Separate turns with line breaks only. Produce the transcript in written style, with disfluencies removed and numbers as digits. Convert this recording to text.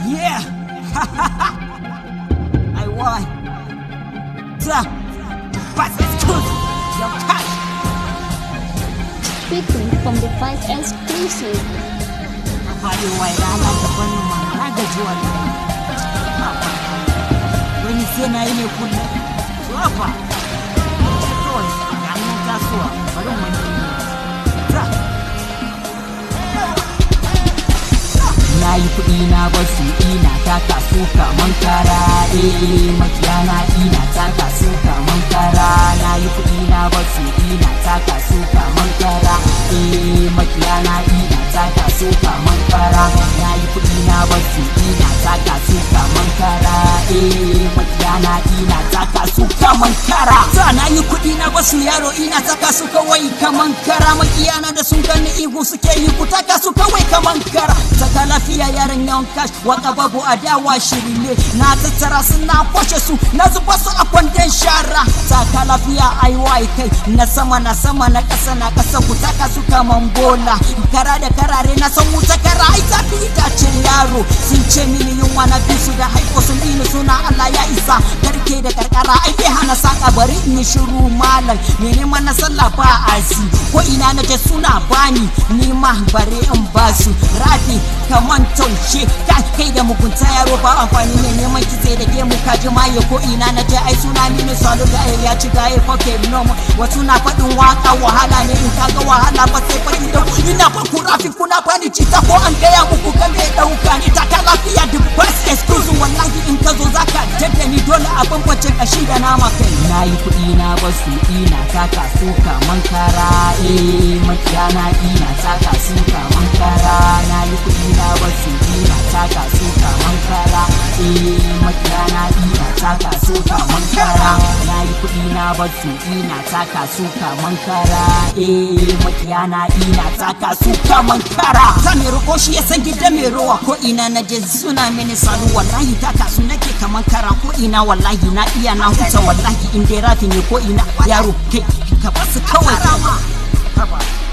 Yeah. I won. But it's good. Your touch.
Speaking from the Vice Exclusive.
Bari wai rana daban na gaji wallahi. Wani sai na yi ne kullum. Wafa. Kawai ga nan kasuwa bari mu yi. Na yi kuɗi na basu ina taka su kaman kara. Makiyana ina taka su kaman kara. Na yi kuɗi na basu ina taka su kaman kara. Makiyana ina taka su kaman kara. Na yi kuɗi na basu ina taka su kaman kara. Makiyana ina taka su kaman kara. Sa na yi kuɗi na basu yaro ina taka su kawai kaman kara. Makiyana da sun gani ihu suke yi ku taka su kawai kaman kara. Saka lafiya yaran yawan cash waka babu adawa shiri ne. Na tattara su na kwashe su na zuba su a kwandon shara. Saka lafiya aiwai kai na sama na kasa ku taka su kaman bola. Kara da karare na san wuta kara ai zafi itacen yaro. Sun ce mini yunwa na bi su da haiko sun bi ni suna Allah ya isa. Karke da karkara ai bai hana saka bari in yi shiru malam. Me neman na sallah ba asi ko ina na je suna bani ni ma bare in basu. Rafi kaman taushe kai da mugunta yaro ba amfani ne neman kitse da gemu kaji maye ko ina na je ai suna mini salo da ya ci gaye fake noma. Wasu na faɗin waka wahala ne in kaga wahala ba sai faɗi da ina fa ku rafi kuna bani cita ko an gaya muku kan bai dauka ni taka lafiya the best excuse wallahi in ka zo zaka jadda ni dole a bambance kashi da nama kai. Na yi kuɗi na basu ina taka su kaman kara. Makiyana ina taka su kaman kara. Na yi kuɗi na basu ina taka su kaman kara. Makiyana ina taka su kaman kara. Na yi kuɗi na basu ina taka su kaman kara. Makiyana ina taka su kaman kara. Ta mai roƙo shi ya san gidan mai rowa ko ina na je suna mini salu wallahi taka su nake kaman kara ko ina wallahi na iya na huta wallahi in dai rafi ne ko ina yaro kai ka basu kawai.